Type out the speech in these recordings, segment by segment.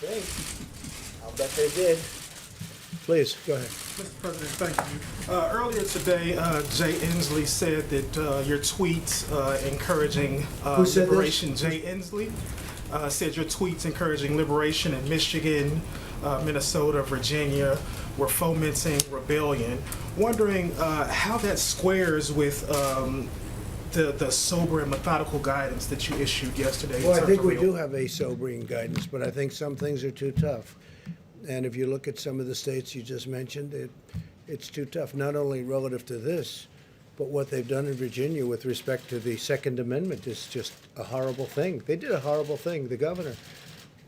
think. I'll bet they did. Please, go ahead. Mr. President, thank you. Earlier today, Jay Inslee said that your tweets encouraging Who said liberation, Jay Inslee said your tweets encouraging liberation in Michigan, Minnesota, Virginia were fomenting rebellion. Wondering how that squares with the sober and methodical guidance that you issued yesterday. Well, I think we do have a sobering guidance, but I think some things are too tough. And if you look at some of the states you just mentioned, it's too tough, not only relative to this, but what they've done in Virginia with respect to the Second Amendment is just a horrible thing. They did a horrible thing, the governor.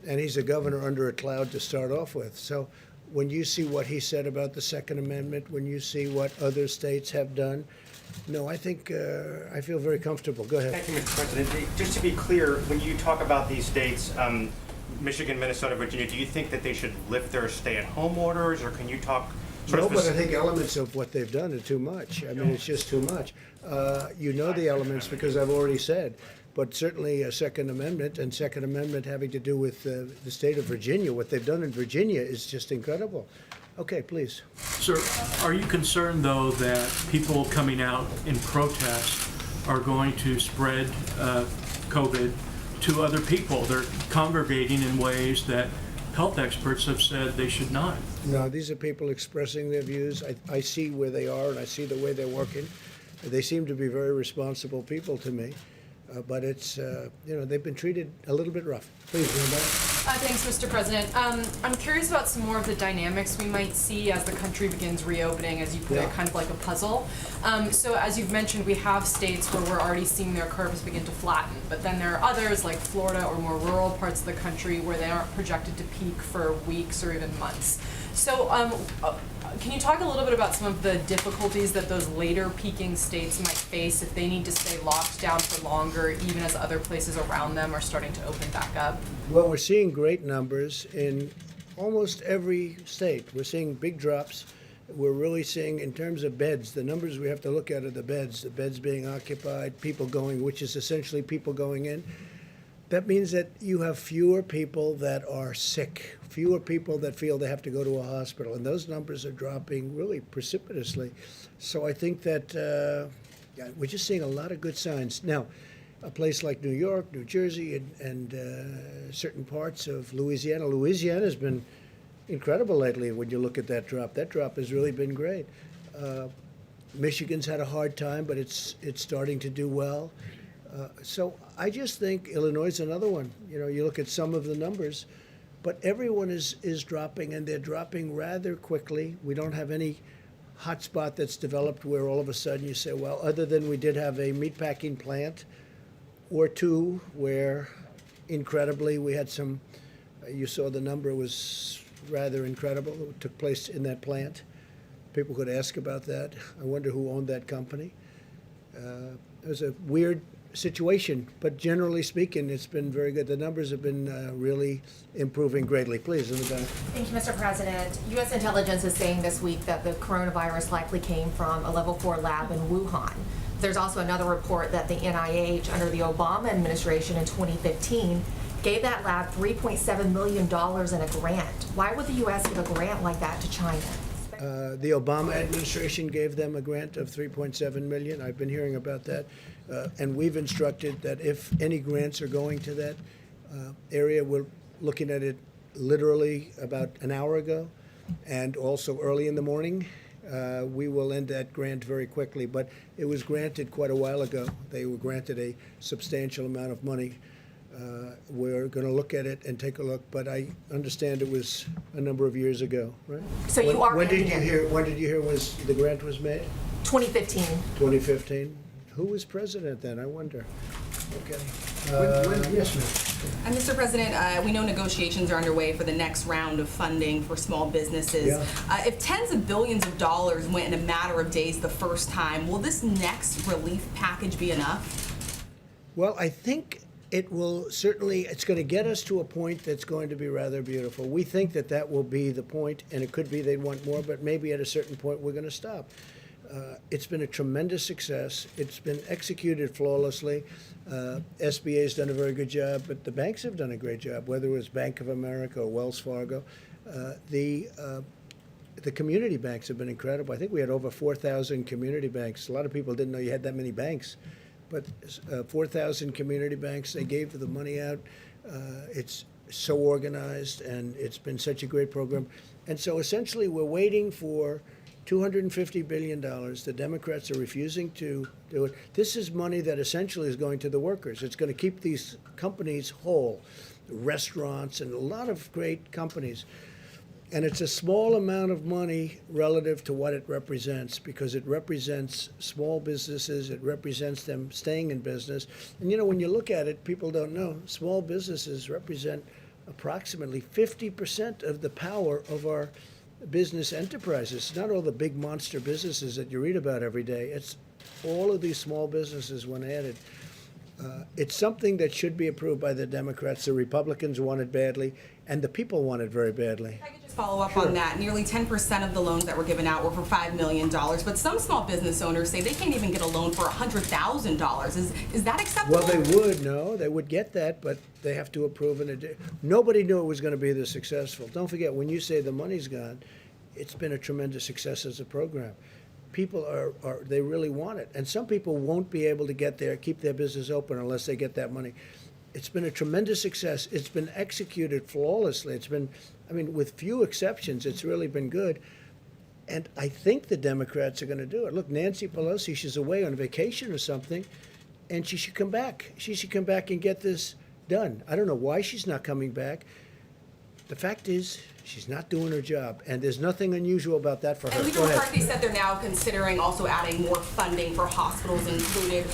And he's a governor under a cloud to start off with. So when you see what he said about the Second Amendment, when you see what other states have done, no, I think I feel very comfortable. Go ahead. Thank you, Mr. President. Just to be clear, when you talk about these states, Michigan, Minnesota, Virginia, do you think that they should lift their stay-at-home orders, or can you talk No, but I think elements of what they've done are too much. I mean, it's just too much. You know the elements because I've already said, but certainly a Second Amendment and Second Amendment having to do with the state of Virginia, what they've done in Virginia is just incredible. Okay, please. Sir, are you concerned, though, that people coming out in protest are going to spread COVID to other people? They're congregating in ways that health experts have said they should not. No, these are people expressing their views. I see where they are and I see the way they're working. They seem to be very responsible people to me. But it's, they've been treated a little bit rough. Please, Linda. Thanks, Mr. President. I'm curious about some more of the dynamics we might see as the country begins reopening, as you put it, kind of like a puzzle. So as you've mentioned, we have states where we're already seeing their curves begin to flatten, but then there are others like Florida or more rural parts of the country where they aren't projected to peak for weeks or even months. So can you talk a little bit about some of the difficulties that those later peaking states might face if they need to stay locked down for longer, even as other places around them are starting to open back up? Well, we're seeing great numbers in almost every state. We're seeing big drops. We're really seeing, in terms of beds, the numbers we have to look at are the beds being occupied, people going, which is essentially people going in. That means that you have fewer people that are sick, fewer people that feel they have to go to a hospital, and those numbers are dropping really precipitously. So I think that we're just seeing a lot of good signs. Now, a place like New York, New Jersey, and certain parts of Louisiana. Louisiana has been incredible lately when you look at that drop. That drop has really been great. Michigan's had a hard time, but it's starting to do well. So I just think Illinois is another one. You know, you look at some of the numbers, but everyone is dropping, and they're dropping rather quickly. We don't have any hotspot that's developed where all of a sudden you say, well, other than we did have a meatpacking plant or two where, incredibly, we had some, you saw the number was rather incredible that took place in that plant. People could ask about that. I wonder who owned that company. It was a weird situation, but generally speaking, it's been very good. The numbers have been really improving greatly. Please, in the back. Thank you, Mr. President. U.S. intelligence is saying this week that the coronavirus likely came from a level 4 lab in Wuhan. There's also another report that the NIH, under the Obama administration in 2015, gave that lab $3.7 million in a grant. Why would the U.S. give a grant like that to China? The Obama administration gave them a grant of $3.7 million. I've been hearing about that. And we've instructed that if any grants are going to that area, we're looking at it literally about an hour ago, and also early in the morning. We will end that grant very quickly, but it was granted quite a while ago. They were granted a substantial amount of money. We're going to look at it and take a look, but I understand it was a number of years ago, right? So you are. When did you hear? When did you hear was the grant was made? 2015. 2015. Who was president then? I wonder. Okay. Yes, ma'am. Mr. President, we know negotiations are underway for the next round of funding for small businesses. Yeah. If tens of billions of dollars went in a matter of days the first time, will this next relief package be enough? Well, I think it will certainly, it's going to get us to a point that's going to be rather beautiful. We think that that will be the point, and it could be they'd want more, but maybe at a certain point we're going to stop. It's been a tremendous success. It's been executed flawlessly. SBA's done a very good job, but the banks have done a great job, whether it was Bank of America or Wells Fargo. The community banks have been incredible. I think we had over 4,000 community banks. A lot of people didn't know you had that many banks, but 4,000 community banks, they gave the money out. It's so organized, and it's been such a great program. And so essentially we're waiting for $250 billion. The Democrats are refusing to do it. This is money that essentially is going to the workers. It's going to keep these companies whole, restaurants and a lot of great companies. And it's a small amount of money relative to what it represents, because it represents small businesses, it represents them staying in business. And you know, when you look at it, people don't know, small businesses represent approximately 50% of the power of our business enterprises. Not all the big monster businesses that you read about every day. It's all of these small businesses when added. It's something that should be approved by the Democrats. The Republicans want it badly, and the people want it very badly. If I could just follow up on that, nearly 10% of the loans that were given out were for $5 million, but some small business owners say they can't even get a loan for $100,000. Is that acceptable? Well, they would get that, but they have to approve it. Nobody knew it was going to be this successful. Don't forget, when you say the money's gone, it's been a tremendous success as a program. People they really want it. And some people won't be able to keep their business open unless they get that money. It's been a tremendous success. It's been executed flawlessly. It's been, I mean, with few exceptions, it's really been good. And I think the Democrats are going to do it. Look, Nancy Pelosi, she's away on vacation or something, and she should come back. She should come back and get this done. I don't know why she's not coming back. The fact is, she's not doing her job, and there's nothing unusual about that for her. And Leader Go ahead. McCarthy said they're now considering also adding more funding for hospitals included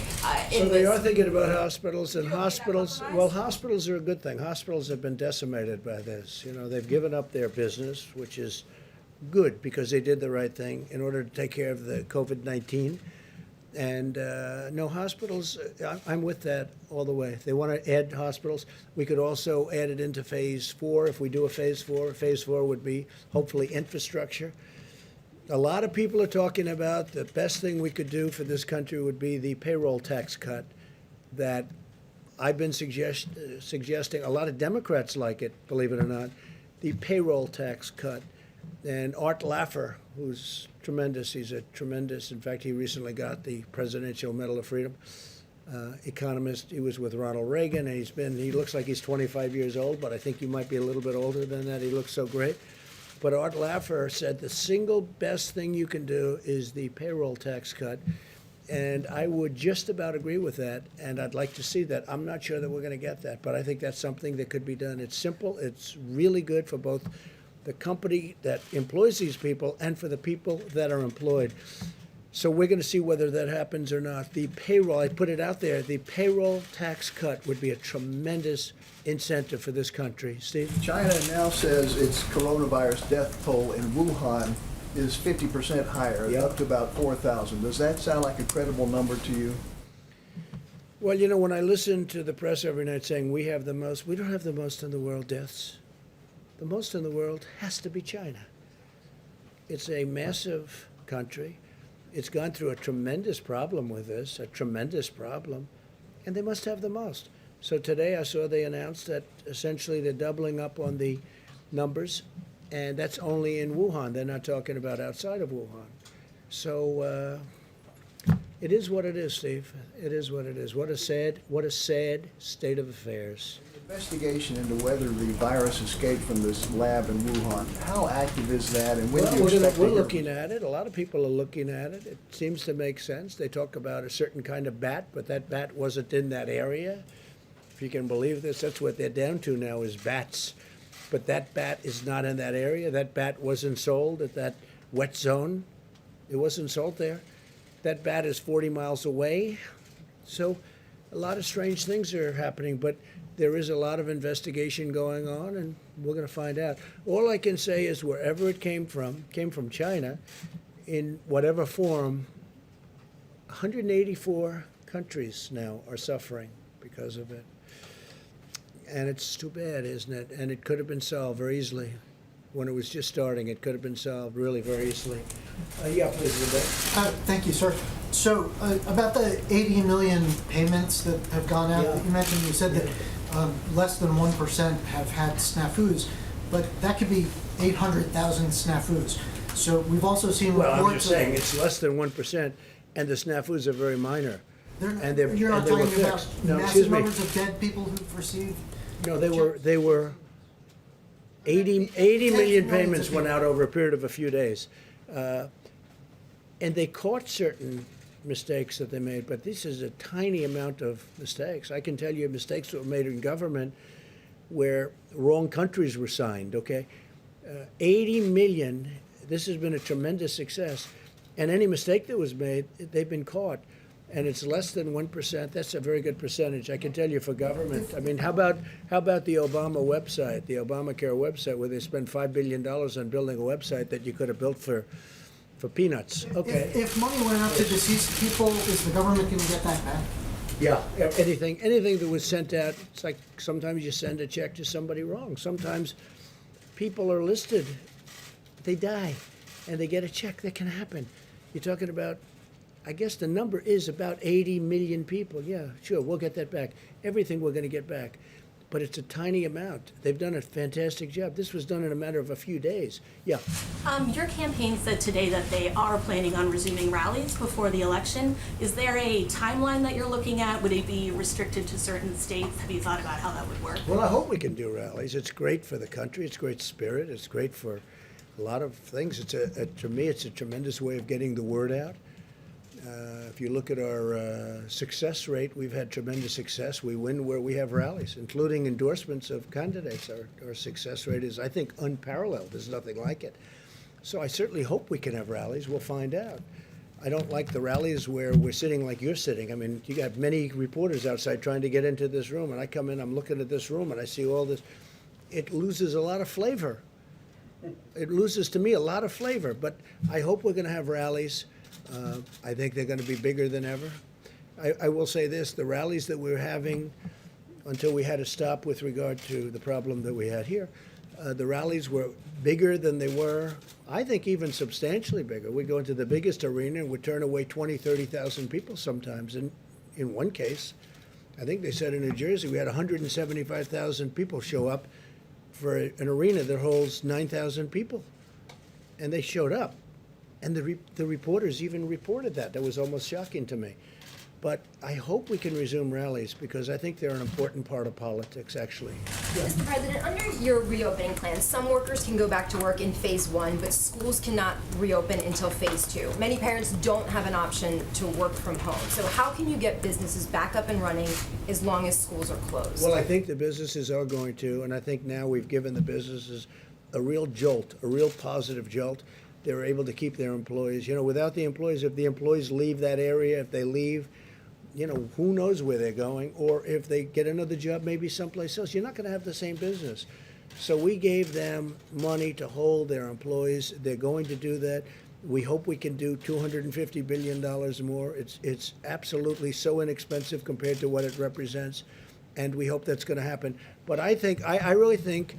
in So they this. are thinking about hospitals, and You don't think that's hospitals, compromise? well, hospitals are a good thing. Hospitals have been decimated by this. You know, they've given up their business, which is good because they did the right thing in order to take care of the COVID-19. And no, hospitals, I'm with that all the way. If they want to add hospitals, we could also add it into phase 4. If we do a phase 4, phase 4 would be hopefully infrastructure. A lot of people are talking about the best thing we could do for this country would be the payroll tax cut that I've been suggesting. A lot of Democrats like it, believe it or not, the payroll tax cut. And Art Laffer, who's tremendous, he's a tremendous, in fact, he recently got the Presidential Medal of Freedom, economist. He was with Ronald Reagan, and he looks like he's 25 years old, but I think he might be a little bit older than that. He looks so great. But Art Laffer said the single best thing you can do is the payroll tax cut. And I would just about agree with that, and I'd like to see that. I'm not sure that we're going to get that, but I think that's something that could be done. It's simple. It's really good for both the company that employs these people and for the people that are employed. So we're going to see whether that happens or not. The payroll, I put it out there, the payroll tax cut would be a tremendous incentive for this country. Steve? China now says its coronavirus death toll in Wuhan is 50% higher, Yep. up to about 4,000. Does that sound like a credible number to you? Well, you know, when I listen to the press every night saying we have the most, we don't have the most in the world deaths. The most in the world has to be China. It's a massive country. It's gone through a tremendous problem with this, a tremendous problem, and they must have the most. So today I saw they announced that essentially they're doubling up on the numbers, and that's only in Wuhan. They're not talking about outside of Wuhan. So it is what it is, Steve. It is what it is. What a sad state of affairs. Investigation into whether the virus escaped from this lab in Wuhan, how active is that, and when do you Well, expect to we're hear? looking at it. A lot of people are looking at it. It seems to make sense. They talk about a certain kind of bat, but that bat wasn't in that area. If you can believe this, that's what they're down to now is bats. But that bat is not in that area. That bat wasn't sold at that wet zone. It wasn't sold there. That bat is 40 miles away. So a lot of strange things are happening, but there is a lot of investigation going on, and we're going to find out. All I can say is wherever it came from China, in whatever form, 184 countries now are suffering because of it. And it's too bad, isn't it? And it could have been solved very easily. when it was just starting. It could have been solved really very easily. Yeah, please, Linda. Thank you, sir. So about the 80 million payments that have gone out, Yeah. that you mentioned, you said that less than 1% have had snafus, but that could be 800,000 snafus. So we've also seen Well, reports I'm just saying, it's less than 1%, and the snafus are very minor. And they're- you're not and they were talking about fixed. No, excuse massive me. numbers of dead people who've received. No, they were 80 million Tens of payments millions of went out people. over a period of a few days. And they caught certain mistakes that they made, but this is a tiny amount of mistakes. I can tell you mistakes that were made in government where wrong countries were signed, okay? 80 million, this has been a tremendous success. And any mistake that was made, they've been caught. And it's less than 1%. That's a very good percentage. I can tell you for government. I mean, how about the Obama website, the Obamacare website, where they spent $5 billion on building a website that you could have built for peanuts? Okay. If money went out to deceased people, is the government going to get that back? Yeah, anything that was sent out, it's like sometimes you send a check to somebody wrong. Sometimes people are listed, they die, and they get a check. That can happen. You're talking about, I guess the number is about 80 million people. Yeah, sure, we'll get that back. Everything we're going to get back. But it's a tiny amount. They've done a fantastic job. This was done in a matter of a few days. Yeah. Your campaign said today that they are planning on resuming rallies before the election. Is there a timeline that you're looking at? Would it be restricted to certain states? Have you thought about how that would work? Well, I hope we can do rallies. It's great for the country. It's great spirit. It's great for a lot of things. To me, it's a tremendous way of getting the word out. If you look at our success rate, we've had tremendous success. We win where we have rallies, including endorsements of candidates. Our success rate is, I think, unparalleled. There's nothing like it. So I certainly hope we can have rallies. We'll find out. I don't like the rallies where we're sitting like you're sitting. I mean, you got many reporters outside trying to get into this room, and I come in, I'm looking at this room, and I see all this. It loses a lot of flavor. It loses, to me, a lot of flavor. But I hope we're going to have rallies. I think they're going to be bigger than ever. I will say this, the rallies that we're having until we had to stop with regard to the problem that we had here, the rallies were bigger than they were, I think even substantially bigger. We'd go into the biggest arena and would turn away 20, 30,000 people sometimes. And in one case, I think they said in New Jersey, we had 175,000 people show up for an arena that holds 9,000 people. And they showed up. And the reporters even reported that. That was almost shocking to me. But I hope we can resume rallies because I think they're an important part of politics, actually. Mr. President, under your reopening plan, some workers can go back to work in phase 1, but schools cannot reopen until phase 2. Many parents don't have an option to work from home. So how can you get businesses back up and running as long as schools are closed? Well, I think the businesses are going to, and I think now we've given the businesses a real jolt, a real positive jolt. They're able to keep their employees. You know, without the employees, if the employees leave that area, if they leave, you know, who knows where they're going, or if they get another job maybe someplace else, you're not going to have the same business. So we gave them money to hold their employees. They're going to do that. We hope we can do $250 billion more. It's absolutely so inexpensive compared to what it represents, and we hope that's going to happen. But I really think,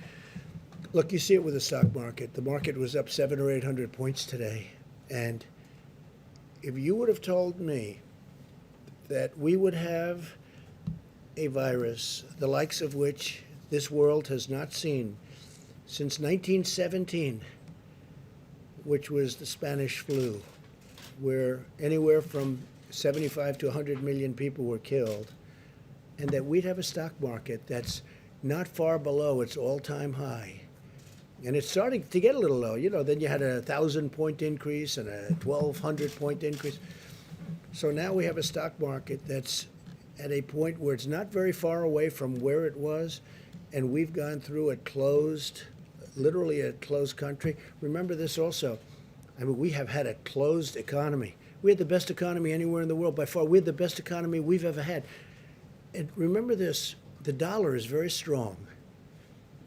look, you see it with the stock market. The market was up 700 or 800 points today, and if you would have told me that we would have a virus, the likes of which this world has not seen since 1917, which was the Spanish flu, where anywhere from 75 to 100 million people were killed, and that we'd have a stock market that's not far below its all-time high. And it's starting to get a little low. You know, then you had a 1,000-point increase and a 1,200-point increase. So now we have a stock market that's at a point where it's not very far away from where it was, and we've gone through a closed, literally a closed country. Remember this also. I mean, we have had a closed economy. We had the best economy anywhere in the world by far. We had the best economy we've ever had. And remember this, the dollar is very strong.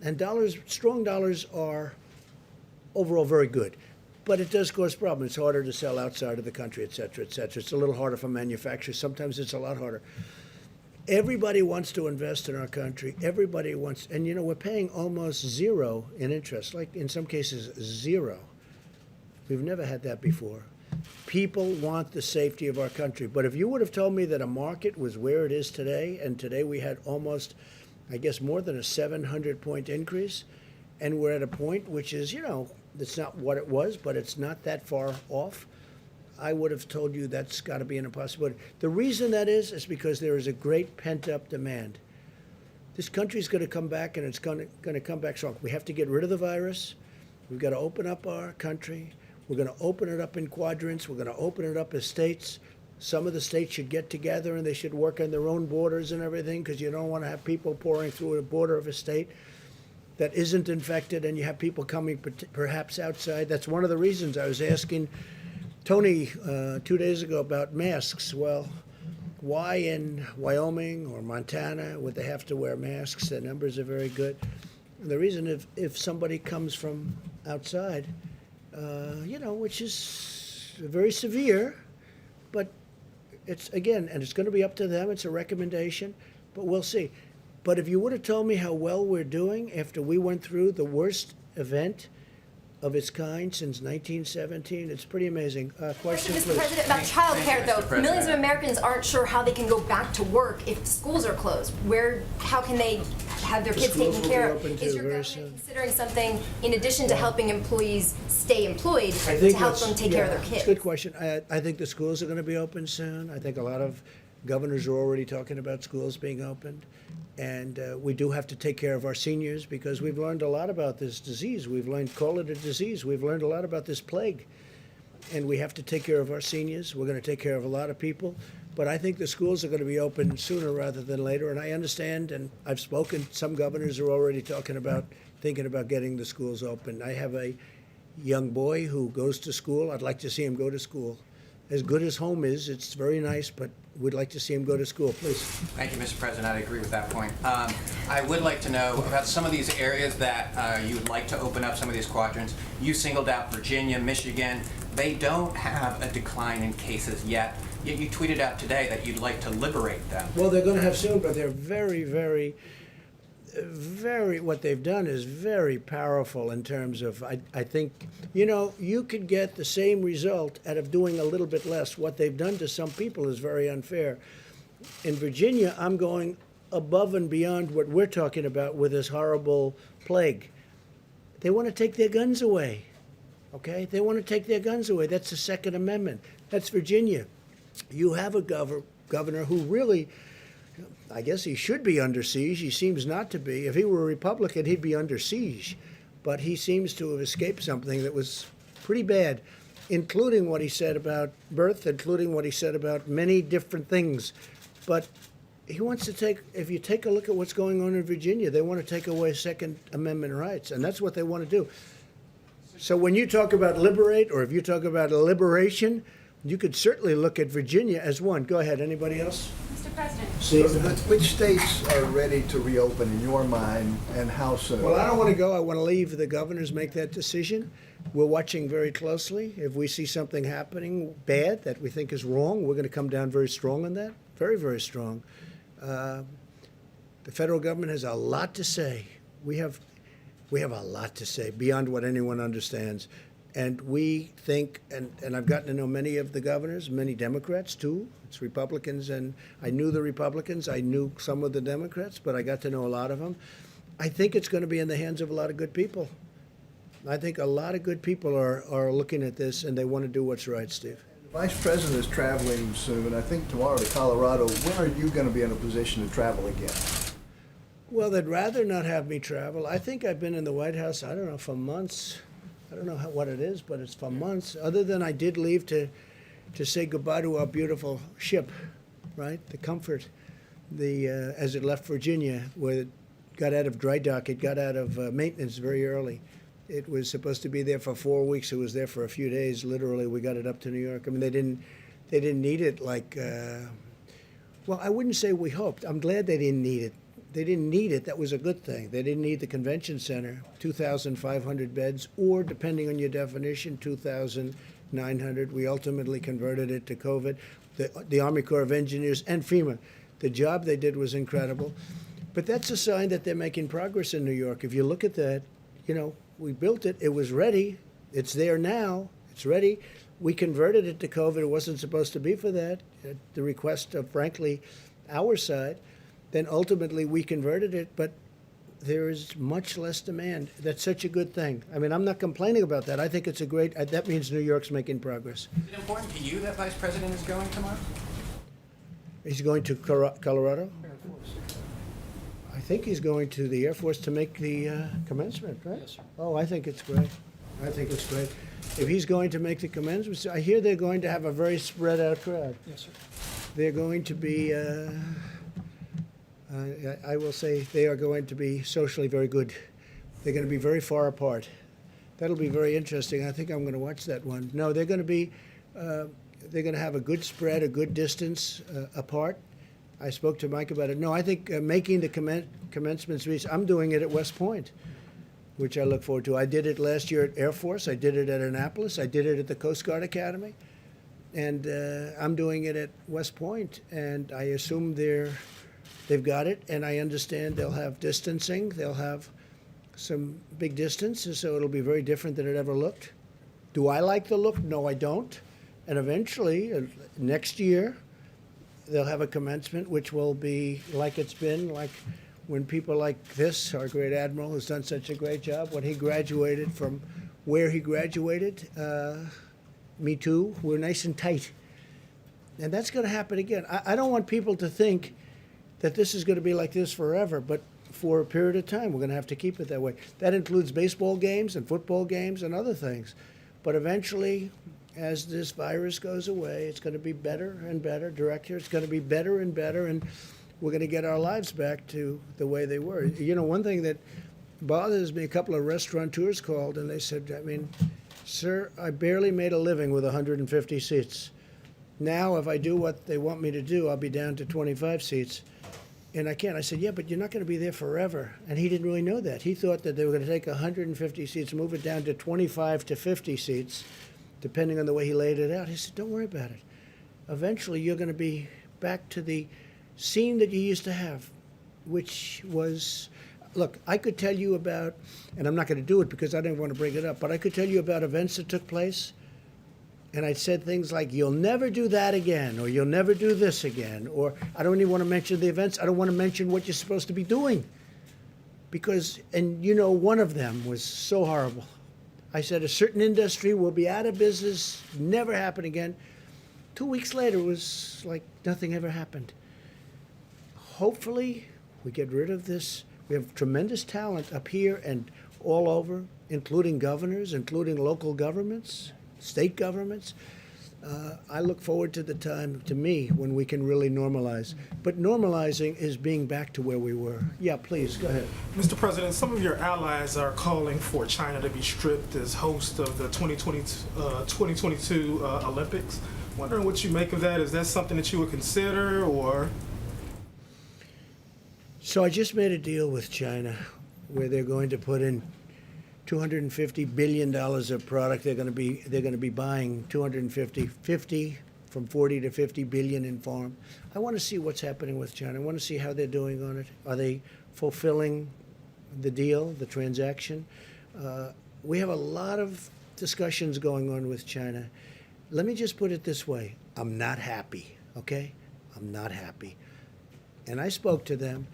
And strong dollars are overall very good. But it does cause problems. It's harder to sell outside of the country, et cetera, et cetera. It's a little harder for manufacturers. Sometimes it's a lot harder. Everybody wants to invest in our country. Everybody wants, and you know, we're paying almost zero in interest, like in some cases, zero. We've never had that before. People want the safety of our country. But if you would have told me that a market was where it is today, and today we had almost, I guess, more than a 700-point increase, and we're at a point which is, you know, it's not what it was, but it's not that far off, I would have told you that's got to be an impossibility. The reason that is because there is a great pent-up demand. This country's going to come back, and it's going to come back strong. We have to get rid of the virus. We've got to open up our country. We're going to open it up in quadrants. We're going to open it up as states. Some of the states should get together, and they should work on their own borders and everything, because you don't want to have people pouring through a border of a state that isn't infected, and you have people coming perhaps outside. That's one of the reasons I was asking Tony 2 days ago about masks. Well, why in Wyoming or Montana would they have to wear masks? The numbers are very good. And the reason, if somebody comes from outside, you know, which is very severe, but it's, again, and it's going to be up to them. It's a recommendation, but we'll see. But if you would have told me how well we're doing after we went through the worst event of its kind since 1917, it's pretty amazing. Question, Mr. please. President, about childcare, though, millions of Americans aren't sure how they can go back to work if schools are closed. How can they have their The kids schools taken will care be of? open too Is your very government soon. considering something in addition to helping employees stay employed I to think help that's- them take care of their It's kids? a good question. I think the schools are going to be open soon. I think a lot of governors are already talking about schools being opened. And we do have to take care of our seniors, because we've learned a lot about this disease. We've learned, call it a disease. We've learned a lot about this plague. And we have to take care of our seniors. We're going to take care of a lot of people. But I think the schools are going to be open sooner rather than later. And I understand, and I've spoken, some governors are already thinking about getting the schools open. I have a young boy who goes to school. I'd like to see him go to school. As good as home is, it's very nice, but we'd like to see him go to school. Please. Thank you, Mr. President. I agree with that point. I would like to know about some of these areas that you would like to open up, some of these quadrants. You singled out Virginia, Michigan. They don't have a decline in cases yet. Yet you tweeted out today that you'd like to liberate them. Well, they're going to have soon, but they're very, what they've done is very powerful in terms of, I think, you know, you could get the same result out of doing a little bit less. What they've done to some people is very unfair. In Virginia, I'm going above and beyond what we're talking about with this horrible plague. They want to take their guns away, okay? They want to take their guns away. That's the Second Amendment. That's Virginia. You have a governor who really, I guess he should be under siege. He seems not to be. If he were a Republican, he'd be under siege. But he seems to have escaped something that was pretty bad, including what he said about birth, including what he said about many different things. But he wants to take, if you take a look at what's going on in Virginia, they want to take away Second Amendment rights, and that's what they want to do. So when you talk about liberate, or if you talk about liberation, you could certainly look at Virginia as one. Go ahead. Anybody else? Mr. President. Which states are ready to reopen in your mind, and how soon? Well, I don't want to go. I want to leave the governors make that decision. We're watching very closely. If we see something happening bad that we think is wrong, we're going to come down very strong on that. Very, very strong. The federal government has a lot to say. We have a lot to say beyond what anyone understands. And we think, and I've gotten to know many of the governors, many Democrats too. It's Republicans, and I knew the Republicans. I knew some of the Democrats, but I got to know a lot of them. I think it's going to be in the hands of a lot of good people. I think a lot of good people are looking at this, and they want to do what's right, Steve. The Vice President is traveling soon, I think tomorrow to Colorado. When are you going to be in a position to travel again? Well, they'd rather not have me travel. I think I've been in the White House, I don't know, for months. I don't know what it is, but it's for months. Other than I did leave to say goodbye to our beautiful ship, right? The Comfort, as it left Virginia, where it got out of dry dock. It got out of maintenance very early. It was supposed to be there for 4 weeks. It was there for a few days. Literally, we got it up to New York. I mean, they didn't need it like. Well, I wouldn't say we hoped. I'm glad they didn't need it. They didn't need it. That was a good thing. They didn't need the convention center, 2,500 beds, or depending on your definition, 2,900. We ultimately converted it to COVID. The Army Corps of Engineers and FEMA The job they did was incredible. But that's a sign that they're making progress in New York. If you look at that, you know, we built it, it was ready, it's there now, it's ready. We converted it to COVID. It wasn't supposed to be for that, at the request of, frankly, our side. Then ultimately we converted it, but there is much less demand. That's such a good thing. I mean, I'm not complaining about that. I think it's a great, that means New York's making progress. Is it important to you that Vice President is going tomorrow? He's going to Colorado? I think he's going to the Air Force to make the commencement, right? Yes, sir. Oh, I think it's great. I think it's great. If he's going to make the commencement, I hear they're going to have a very spread out crowd. Yes, sir. They're going to be, I will say, they are going to be socially very good. They're going to be very far apart. That'll be very interesting. I think I'm going to watch that one. No, they're going to be, they're going to have a good spread, a good distance apart. I spoke to Mike about it. No, I think making the commencement speech, I'm doing it at West Point, which I look forward to. I did it last year at Air Force. I did it at Annapolis. I did it at the Coast Guard Academy. And I'm doing it at West Point. And I assume they've got it. And I understand they'll have distancing. They'll have some big distances, so it'll be very different than it ever looked. Do I like the look? No, I don't. And eventually, next year, they'll have a commencement which will be like it's been, like when people like this, our great admiral, who's done such a great job, when he graduated from where he graduated, me too, we're nice and tight. And that's going to happen again. I don't want people to think that this is going to be like this forever, but for a period of time, we're going to have to keep it that way. That includes baseball games and football games and other things. But eventually, as this virus goes away, it's going to be better and better. Director, it's going to be better and better, and we're going to get our lives back to the way they were. You know, one thing that bothers me, a couple of restaurateurs called, and they said, I mean, sir, I barely made a living with 150 seats. Now, if I do what they want me to do, I'll be down to 25 seats. And I can't. I said, yeah, but you're not going to be there forever. And he didn't really know that. He thought that they were going to take 150 seats, move it down to 25 to 50 seats, depending on the way he laid it out. He said, don't worry about it. Eventually, you're going to be back to the scene that you used to have, which was, look, I could tell you about, and I'm not going to do it because I didn't want to bring it up, but I could tell you about events that took place, and I said things like, you'll never do that again, or you'll never do this again, or I don't even want to mention the events. I don't want to mention what you're supposed to be doing. Because, and you know, one of them was so horrible. I said a certain industry will be out of business, never happen again. 2 weeks later, it was like nothing ever happened. Hopefully, we get rid of this. We have tremendous talent up here and all over, including governors, including local governments, state governments. I look forward to the time, to me, when we can really normalize. But normalizing is being back to where we were. Yeah, please, go ahead. Mr. President, some of your allies are calling for China to be stripped as host of the 2022 Olympics. Wondering what you make of that. Is that something that you would consider, or? So I just made a deal with China where they're going to put in $250 billion of product. They're going to be buying 50 from 40 to 50 billion in farm. I want to see what's happening with China. I want to see how they're doing on it. Are they fulfilling the deal, the transaction? We have a lot of discussions going on with China. Let me just put it this way. I'm not happy, okay? I'm not happy. And I spoke to them,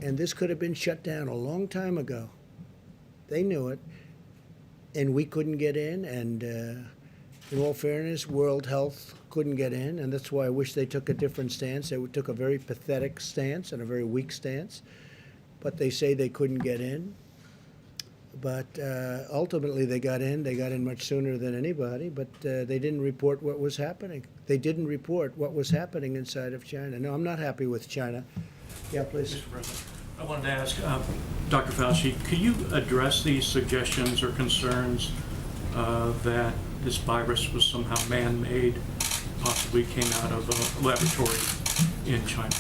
and this could have been shut down a long time ago. They knew it, and we couldn't get in, and in all fairness, World Health couldn't get in, and that's why I wish they took a different stance. They took a very pathetic stance and a very weak stance, but they say they couldn't get in. But ultimately, they got in much sooner than anybody, but they didn't report what was happening. They didn't report what was happening inside of China. No, I'm not happy with China. Yeah, please. Mr. President, I wanted to ask Dr. Fauci, could you address these suggestions or concerns that this virus was somehow man-made, possibly came out of a laboratory in China?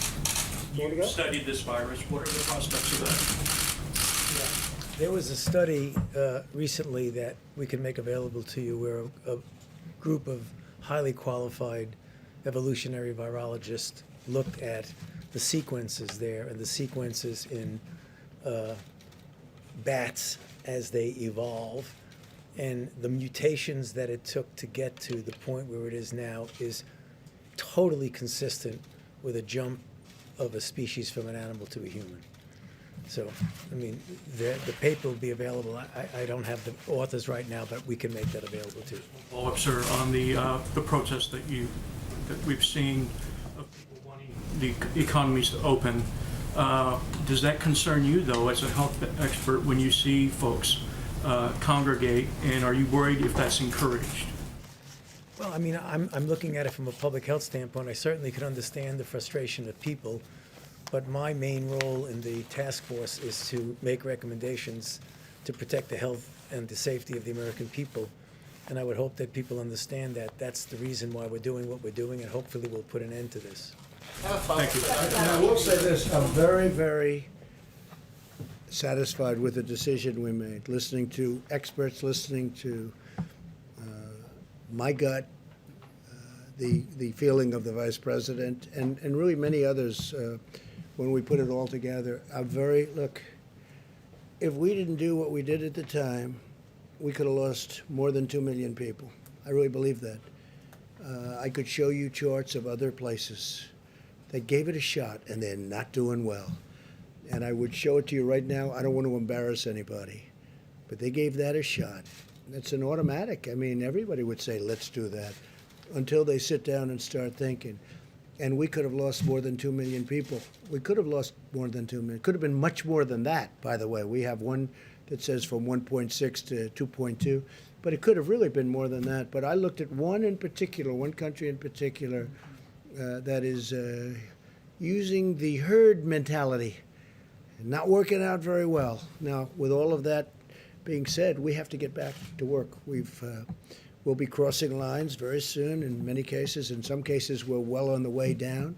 You studied this virus. What are the prospects of that? There was a study recently that we can make available to you where a group of highly qualified evolutionary virologists looked at the sequences there and the sequences in bats as they evolve, and the mutations that it took to get to the point where it is now is totally consistent with a jump of a species from an animal to a human. So, I mean, the paper will be available. I don't have the authors right now, but we can make that available too. Follow-up, sir, on the protests that we've seen of people wanting the economies to open. Does that concern you, though, as a health expert, when you see folks congregate, and are you worried if that's encouraged? Well, I mean, I'm looking at it from a public health standpoint. I certainly can understand the frustration of people, but my main role in the task force is to make recommendations to protect the health and the safety of the American people. And I would hope that people understand that that's the reason why we're doing what we're doing, and hopefully we'll put an end to this. Thank you. And I will say this, I'm very, very satisfied with the decision we made, listening to experts, listening to my gut, the feeling of the Vice President, and really many others when we put it all together. Look, if we didn't do what we did at the time, we could have lost more than 2 million people. I really believe that. I could show you charts of other places that gave it a shot and they're not doing well. And I would show it to you right now. I don't want to embarrass anybody, but they gave that a shot. It's an automatic. I mean, everybody would say, let's do that, until they sit down and start thinking. And we could have lost more than 2 million people. We could have lost more than 2 million. Could have been much more than that, by the way. We have one that says from 1.6 to 2.2, but it could have really been more than that. But I looked at one country in particular, that is using the herd mentality, not working out very well. Now, with all of that being said, we have to get back to work. We'll be crossing lines very soon in many cases. In some cases, we're well on the way down.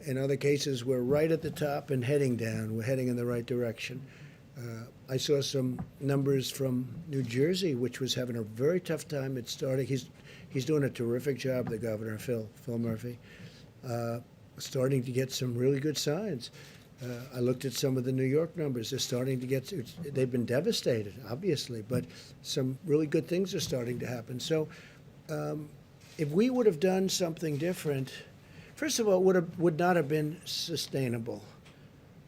In other cases, we're right at the top and heading down. We're heading in the right direction. I saw some numbers from New Jersey, which was having a very tough time at starting. He's doing a terrific job, the governor, Phil Murphy, starting to get some really good signs. I looked at some of the New York numbers. They're starting to get, they've been devastated, obviously, but some really good things are starting to happen. So if we would have done something different, first of all, it would not have been sustainable.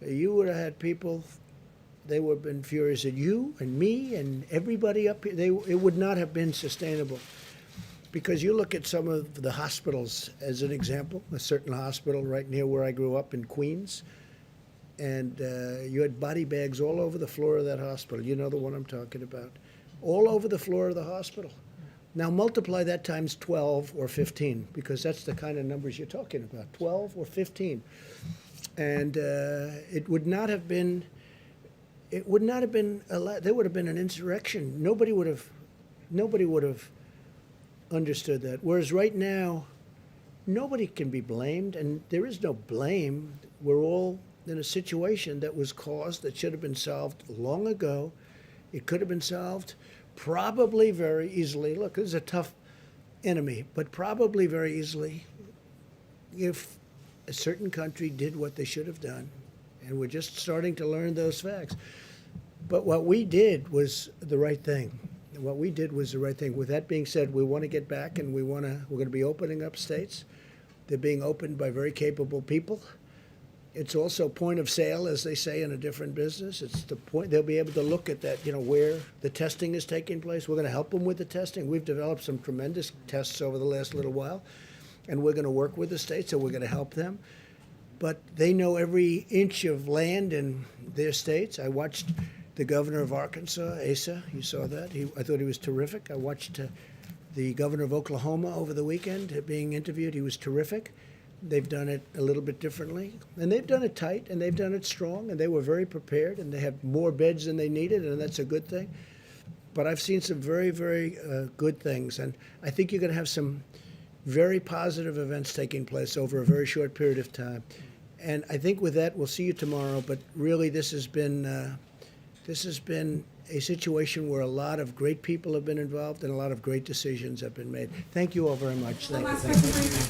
You would have had people, they would have been furious at you and me and everybody up here. It would not have been sustainable. Because you look at some of the hospitals, as an example, a certain hospital right near where I grew up in Queens, and you had body bags all over the floor of that hospital. You know the one I'm talking about. All over the floor of the hospital. Now multiply that times 12 or 15, because that's the kind of numbers you're talking about, 12 or 15. And it would not have been, there would have been an insurrection. Nobody would have understood that. Whereas right now, nobody can be blamed, and there is no blame. We're all in a situation that was caused, that should have been solved long ago. It could have been solved probably very easily. Look, this is a tough enemy, but probably very easily if a certain country did what they should have done. And we're just starting to learn those facts. But what we did was the right thing. What we did was the right thing. With that being said, we want to get back, and we're going to be opening up states. They're being opened by very capable people. It's also point of sale, as they say in a different business. It's the point, they'll be able to look at that, where the testing is taking place. We're going to help them with the testing. We've developed some tremendous tests over the last little while, and we're going to work with the states, so we're going to help them. But they know every inch of land in their states. I watched the governor of Arkansas, Asa, you saw that. I thought he was terrific. I watched the governor of Oklahoma over the weekend being interviewed. He was terrific. They've done it a little bit differently, and they've done it tight, and they've done it strong, and they were very prepared, and they have more beds than they needed, and that's a good thing. But I've seen some very, very good things, and I think you're going to have some very positive events taking place over a very short period of time. And I think with that, we'll see you tomorrow, but really this has been a situation where a lot of great people have been involved and a lot of great decisions have been made. Thank you all very much. Thank you.